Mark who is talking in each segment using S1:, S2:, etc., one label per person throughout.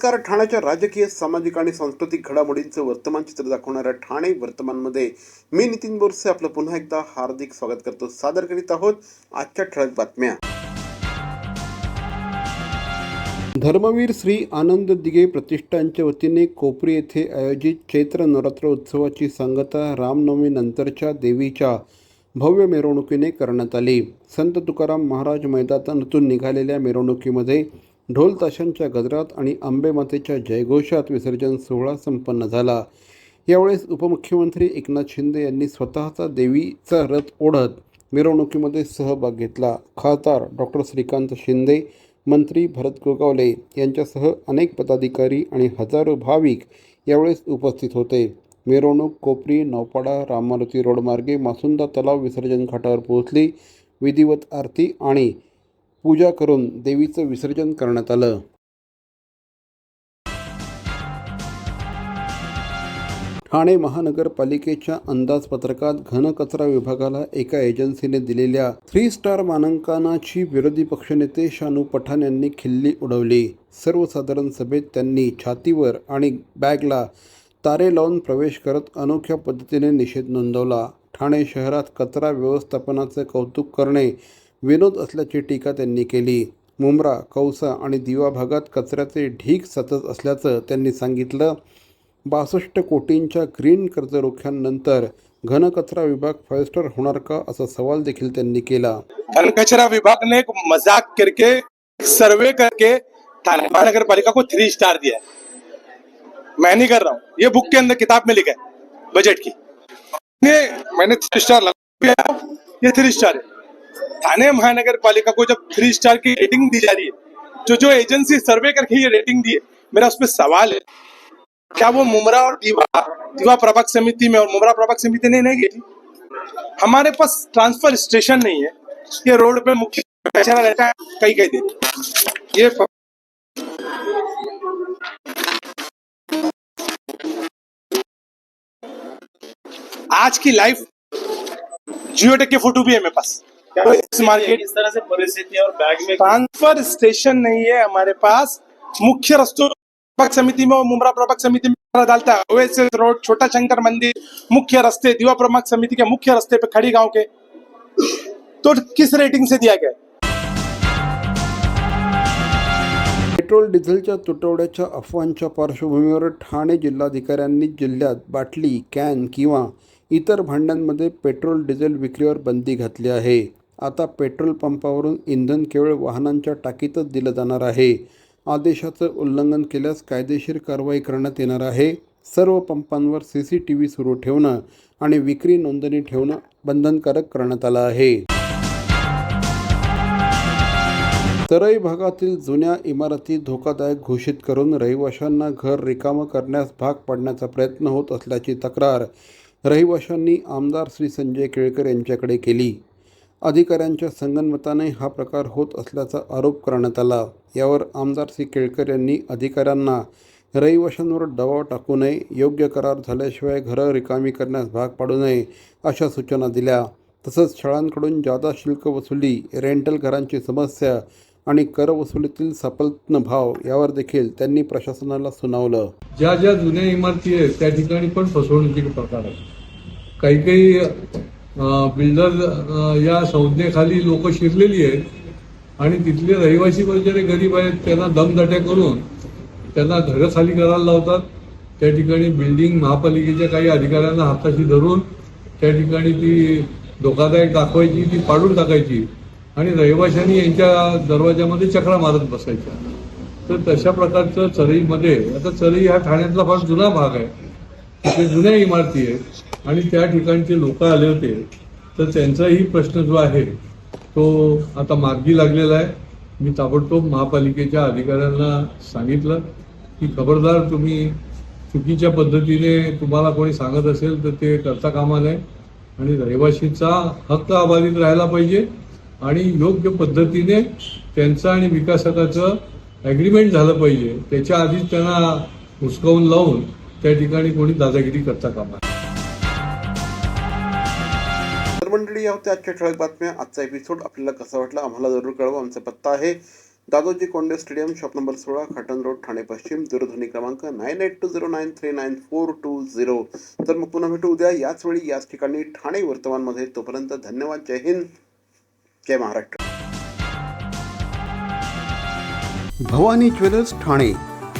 S1: नमस्कार. ठाण्याच्या राजकीय, सामाजिक आणि सांस्कृतिक घडामोडींचं वर्तमान चित्र दाखवणाऱ्या ठाणे वर्तमानमध्ये मी नितीन बोरसे आपलं पुन्हा एकदा हार्दिक स्वागत करतो. सादर करीत आहोत आजच्या ठळक बातम्या. धर्मवीर श्री आनंद दिघे प्रतिष्ठानच्या वतीने कोपरी येथे आयोजित चैत्र नवरात्र उत्सवाची सांगता रामनवमी नंतरच्या देवीच्या भव्य मिरवणुकीने करण्यात आली. संत तुकाराम महाराज मैदानातून निघालेल्या मिरवणुकीमध्ये ढोल ताशांच्या गजरात आणि अंबे मातेच्या जयघोषात विसर्जन सोहळा संपन्न झाला. यावेळेस उपमुख्यमंत्री एकनाथ शिंदे यांनी स्वतःचा देवीचा रथ ओढत मिरवणुकीमध्ये सहभाग घेतला. खासदार डॉक्टर श्रीकांत शिंदे, मंत्री भरत गोगावले यांच्यासह अनेक पदाधिकारी आणि हजारो भाविक यावेळेस उपस्थित होते. मिरवणूक कोपरी, नौपाडा, राममारुती रोड मार्गे मासुंदा तलाव विसर्जन घाटावर पोहोचली. विधिवत आरती आणि पूजा करून देवीचं विसर्जन करण्यात आलं. ठाणे महानगरपालिकेच्या अंदाजपत्रकात घनकचरा विभागाला एका एजन्सीने दिलेल्या 3 स्टार मानांकनाची विरोधी पक्षनेते शानू पठाण यांनी खिल्ली उडवली. सर्वसाधारण सभेत त्यांनी छातीवर आणि बॅगला तारे लावून प्रवेश करत अनोख्या पद्धतीने निषेध नोंदवला. ठाणे शहरात कचरा व्यवस्थापनाचे कौतुक करणे विनोद असल्याची टीका त्यांनी केली. मुंब्रा, कौसा आणि दिवा भागात कचऱ्याचे ढीग सतत असल्याचं त्यांनी सांगितलं. 62 कोटींच्या ग्रीन कर्जरोख्यांनंतर घनकचरा विभाग 5 स्टार होणार का, असा सवाल देखील त्यांनी केला.
S2: घनकचरा विभाग ने एक मजाक करके सर्वे करके थाने महानगर पालिका को 3 स्टार दिया है। मैं नहीं कर रहा हूँ, ये बुक के अंदर किताब में लिखा है बजट की। मैंने 3 स्टार लगा, ये 3 स्टार है। थाने महानगर पालिका को जब 3 स्टार की रेटिंग दी जा रही है, जो एजेंसी सर्वे करके ये रेटिंग दी है, मेरा उसमें सवाल है, क्या वो मुमरा और दीवा प्रभाग समिति में और मुमरा प्रभाग समिति ने नहीं की? हमारे पास ट्रांसफर स्टेशन नहीं है, ये रोड पे मुख्य कचरा रहता है कई दिन। ये आज की लाइफ जियोटेक के फोटो भी है मेरे पास। इस मार्केट इस तरह से परिस्थिति और बैग में ट्रांसफर स्टेशन नहीं है हमारे पास। मुख्य रस्तों प्रभाग समिति में और मुमरा प्रभाग समिति में डालता है, ओएसएस रोड, छोटा शंकर मंदिर, मुख्य रस्ते दिवा प्रभाग समिति के मुख्य रस्ते पे खड़ी गांव के, तो किस रेटिंग से दिया गया?
S1: पेट्रोल डिझेलच्या तुटवड्याच्या अफवांच्या पार्श्वभूमीवर ठाणे जिल्हाधिकाऱ्यांनी जिल्ह्यात बाटली, कॅन किंवा इतर भांड्यांमध्ये पेट्रोल डिझेल विक्रीवर बंदी घातली आहे. आता पेट्रोल पंपावरून इंधन केवळ वाहनांच्या टाकीतच दिलं जाणार आहे. आदेशाचं उल्लंघन केल्यास कायदेशीर कारवाई करण्यात येणार आहे. सर्व पंपांवर CCTV सुरू ठेवणं आणि विक्री नोंदणी ठेवणं बंधनकारक करण्यात आलं आहे. तराई भागातील जुन्या इमारती धोकादायक घोषित करून रहिवाशांना घर रिकामं करण्यास भाग पाडण्याचा प्रयत्न होत असल्याची तक्रार रहिवाशांनी आमदार श्री संजय केळकर यांच्याकडे केली. अधिकाऱ्यांच्या संगनमताने हा प्रकार होत असल्याचा आरोप करण्यात आला. यावर आमदार श्री केळकर यांनी अधिकाऱ्यांना रहिवाशांवर दबाव टाकू नये, योग्य करार झाल्याशिवाय घरं रिकामी करण्यास भाग पाडू नये अशा सूचना दिल्या. तसंच शाळांकडून जादा शुल्क वसुली, रेंटल घरांची समस्या आणि कर वसुलीतील सपत्न भाव यावर देखील त्यांनी प्रशासनाला सुनावलं.
S3: ज्या जुन्या इमारती आहेत त्या ठिकाणी पण फसवणुकीचे प्रकार आहेत. काही बिल्डर या संज्ञेखाली लोक शिरलेली आहेत आणि तिथले रहिवासी वगैरे गरीब आहेत, त्यांना दमदाट्या करून त्यांना घरं खाली करायला लावतात. त्या ठिकाणी बिल्डिंग महापालिकेच्या काही अधिकाऱ्यांना हाताशी धरून त्या ठिकाणी ती धोकादायक दाखवायची, ती पाडून टाकायची आणि रहिवाशांनी यांच्या दरवाजामध्ये चक्रा मारत बसायच्या. तर तशा प्रकारचं चरईमध्ये, आता चरई हा ठाण्यातला फार जुना भाग आहे, तिथे जुन्या इमारती आहेत आणि त्या ठिकाणचे लोक आले होते, तर त्यांचाही प्रश्न जो आहे तो आता मार्गी लागलेला आहे. मी ताबडतोब महापालिकेच्या अधिकाऱ्यांना सांगितलं की खबरदार, तुम्ही चुकीच्या पद्धतीने तुम्हाला कोणी सांगत असेल तर ते करता कामा नये आणि रहिवाशीचा हक्क अबाधित राहायला पाहिजे आणि योग्य पद्धतीने त्यांचं आणि विकासकाचं ॲग्रीमेंट झालं पाहिजे. त्याच्या आधीच त्यांना हुसकावून लावून त्या ठिकाणी कोणी दादागिरी करता कामा.
S1: मंडळी, या होत्या आजच्या ठळक बातम्या. आजचा एपिसोड आपल्याला कसा वाटला आम्हाला जरूर कळवा. आमचा पत्ता आहे Dadoji Konde stadium, shop number 16, Khatan road, Thane पश्चिम. दूरध्वनी क्रमांक 9820939420. तर मग पुन्हा भेटू उद्या याच वेळी याच ठिकाणी ठाणे वर्तमानमध्ये. तोपर्यंत धन्यवाद. जय हिंद, जय महाराष्ट्र. भवानी ज्वेलर्स ठाणे,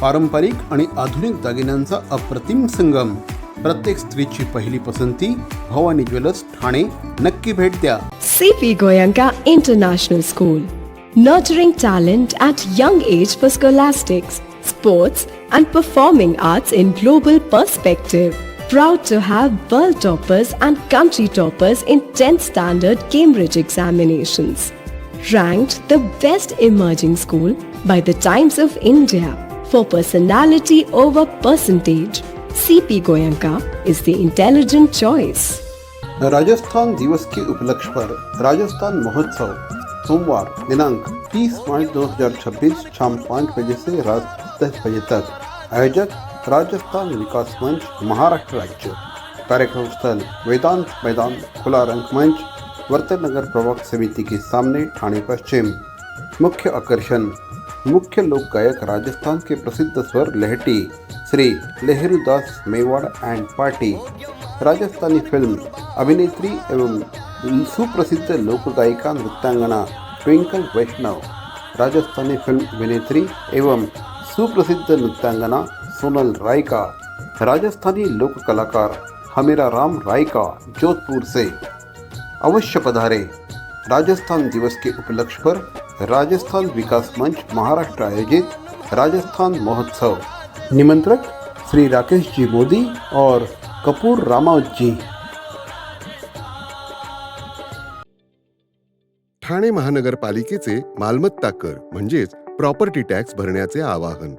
S1: पारंपरिक आणि आधुनिक दागिन्यांचा अप्रतिम संगम. प्रत्येक स्त्रीची पहिली पसंती भवानी ज्वेलर्स ठाणे. नक्की भेट द्या.
S4: CP Goenka International School, nurturing talent at young age for scholastics, sports and performing arts in global perspective. Proud to have world toppers and country toppers in 10th standard Cambridge examinations. Ranked the best emerging school by the Times of India for personality over percentage. CP Goenka is the intelligent choice.
S1: Rajasthan दिवस के उपलक्ष्य पर राजस्थान महोत्सव सोमवार दिनांक 30 मार्च 2026 शाम 5 बजे से रात 10 बजे तक. आयोजक राजस्थान विकास मंच, महाराष्ट्र राज्य. कार्यक्रम स्थल वेदांत मैदान, खुला रंगमंच, वर्तनगर प्रभाग समिति के सामने, ठाणे पश्चिम. मुख्य आकर्षण मुख्य लोक गायक राजस्थान के प्रसिद्ध स्वर लहटी Shri Laharudas Mewar and party. Rajasthani film अभिनेत्री एवं सुप्रसिद्ध लोक गायिका नृत्यांगना ट्विंकल वैष्णव. राजस्थानी फिल्म अभिनेत्री एवं सुप्रसिद्ध नृत्यांगना सोनल रायका. राजस्थानी लोक कलाकार हमीरा राम रायका जोधपुर से. अवश्य पधारे. राजस्थान दिवस के उपलक्ष्य पर राजस्थान विकास मंच महाराष्ट्र आयोजित राजस्थान महोत्सव. निमंत्रक श्री राकेश जी मोदी और कपूर रामावत जी.
S5: ठाणे महानगरपालिकेचे मालमत्ता कर म्हणजेच प्रॉपर्टी टॅक्स भरण्याचे आवाहन.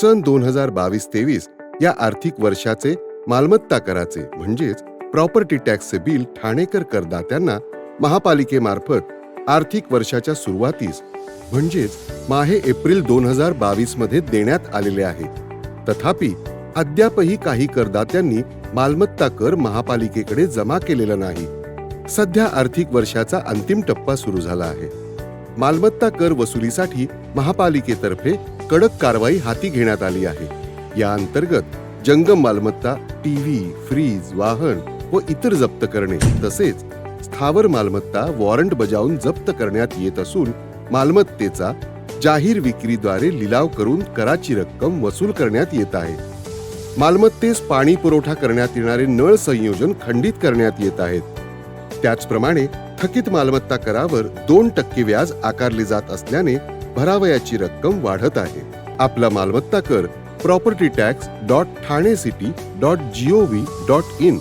S5: सन 2022-23 या आर्थिक वर्षाचे मालमत्ता कराचे म्हणजेच प्रॉपर्टी टॅक्सचे बिल ठाणेकर करदात्यांना महापालिकेमार्फत आर्थिक वर्षाच्या सुरुवातीस म्हणजेच माहे एप्रिल 2022 मध्ये देण्यात आलेले आहे. तथापि अद्यापही काही करदात्यांनी मालमत्ता कर महापालिकेकडे जमा केलेला नाही. सध्या आर्थिक वर्षाचा अंतिम टप्पा सुरू झाला आहे. मालमत्ता कर वसुलीसाठी महापालिकेतर्फे कडक कारवाई हाती घेण्यात आली आहे. या अंतर्गत जंगम मालमत्ता, टीव्ही, फ्रीज, वाहन व इतर जप्त करणे तसेच स्थावर मालमत्ता वॉरंट बजावून जप्त करण्यात येत असून मालमत्तेचा जाहीर विक्रीद्वारे लिलाव करून कराची रक्कम वसूल करण्यात येत आहे. मालमत्तेस पाणी पुरवठा करण्यात येणारे नळ संयोजन खंडित करण्यात येत आहेत. त्याचप्रमाणे थकीत मालमत्ता करावर 2% व्याज आकारले जात असल्याने भरावयाची रक्कम वाढत आहे. आपला मालमत्ता कर propertytax.thanecity.gov.in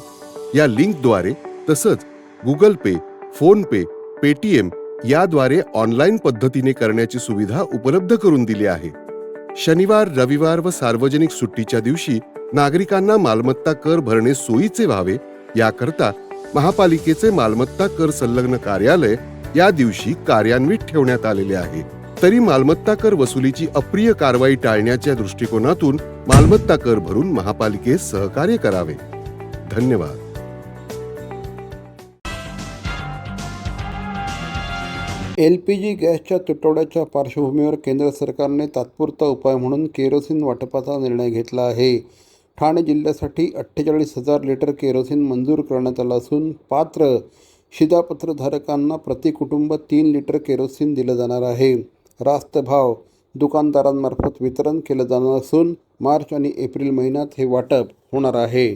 S5: या लिंकद्वारे तसंच गुगल पे, फोन पे, पेटीएम याद्वारे ऑनलाईन पद्धतीने करण्याची सुविधा उपलब्ध करून दिली आहे. शनिवार, रविवार व सार्वजनिक सुट्टीच्या दिवशी नागरिकांना मालमत्ता कर भरणे सोयीचे व्हावे याकरता महापालिकेचे मालमत्ता कर संलग्न कार्यालय या दिवशी कार्यान्वित ठेवण्यात आलेले आहे. तरी मालमत्ता कर वसुलीची अप्रिय कारवाई टाळण्याच्या दृष्टिकोनातून मालमत्ता कर भरून महापालिकेस सहकार्य करावे. धन्यवाद.
S1: LPG गॅसच्या तुटवड्याच्या पार्श्वभूमीवर केंद्र सरकारने तात्पुरता उपाय म्हणून केरोसिन वाटपाचा निर्णय घेतला आहे. ठाणे जिल्ह्यासाठी 48,000 लिटर केरोसिन मंजूर करण्यात आलं असून पात्र शिधापत्रधारकांना प्रति कुटुंब 3 लिटर केरोसिन दिलं जाणार आहे. रास्त भाव दुकानदारांमार्फत वितरण केलं जाणार असून मार्च आणि एप्रिल महिन्यात हे वाटप होणार आहे.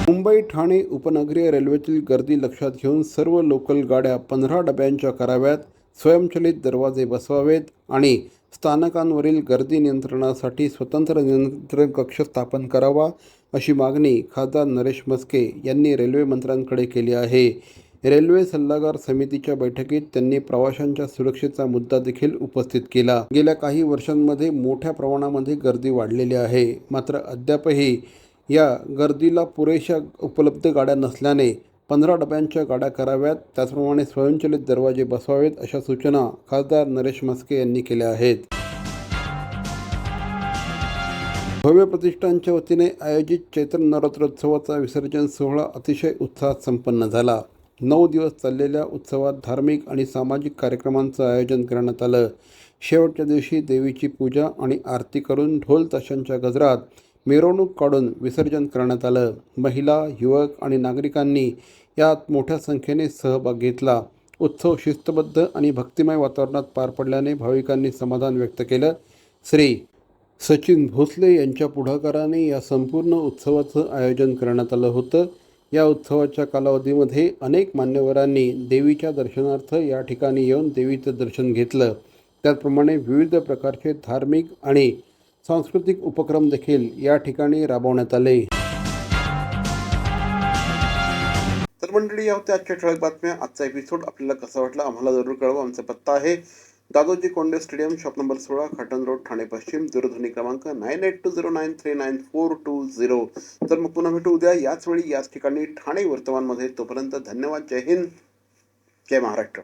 S1: मुंबई ठाणे उपनगरीय रेल्वेतील गर्दी लक्षात घेऊन सर्व लोकल गाड्या 15 डब्यांच्या कराव्यात, स्वयंचलित दरवाजे बसवावेत आणि स्थानकांवरील गर्दी नियंत्रणासाठी स्वतंत्र नियंत्रण कक्ष स्थापन करावा अशी मागणी खासदार नरेश म्हस्के यांनी रेल्वे मंत्र्यांकडे केली आहे. रेल्वे सल्लागार समितीच्या बैठकीत त्यांनी प्रवाशांच्या सुरक्षेचा मुद्दा देखील उपस्थित केला. गेल्या काही वर्षांमध्ये मोठ्या प्रमाणामध्ये गर्दी वाढलेली आहे. मात्र अद्यापही या गर्दीला पुरेशा उपलब्ध गाड्या नसल्याने 15 डब्यांच्या गाड्या कराव्यात, त्याचप्रमाणे स्वयंचलित दरवाजे बसवावेत अशा सूचना खासदार नरेश म्हस्के यांनी केल्या आहेत. भव्य प्रतिष्ठानच्या वतीने आयोजित चैत्र नवरात्रोत्सवाचा विसर्जन सोहळा अतिशय उत्साहात संपन्न झाला. 9 दिवस चाललेल्या उत्सवात धार्मिक आणि सामाजिक कार्यक्रमांचं आयोजन करण्यात आलं. शेवटच्या दिवशी देवीची पूजा आणि आरती करून ढोल ताशांच्या गजरात मिरवणूक काढून विसर्जन करण्यात आलं. महिला, युवक आणि नागरिकांनी यात मोठ्या संख्येने सहभाग घेतला. उत्सव शिस्तबद्ध आणि भक्तिमय वातावरणात पार पडल्याने भाविकांनी समाधान व्यक्त केलं. श्री सचिन भोसले यांच्या पुढाकाराने या संपूर्ण उत्सवाचं आयोजन करण्यात आलं होतं. या उत्सवाच्या कालावधीमध्ये अनेक मान्यवरांनी देवीच्या दर्शनार्थ या ठिकाणी येऊन देवीचं दर्शन घेतलं. त्याचप्रमाणे विविध प्रकारचे धार्मिक आणि सांस्कृतिक उपक्रम देखील या ठिकाणी राबवण्यात आले. तर मंडळी, या होत्या आजच्या ठळक बातम्या. आजचा एपिसोड आपल्याला कसा वाटला आम्हाला जरूर कळवा. आमचा पत्ता आहे Dadoji Konde stadium, shop number 16, Khatan road, Thane पश्चिम. दूरध्वनी क्रमांक 9820939420. तर मग पुन्हा भेटू उद्या याच वेळी याच ठिकाणी ठाणे वर्तमानमध्ये. तोपर्यंत धन्यवाद. जय हिंद, जय महाराष्ट्र.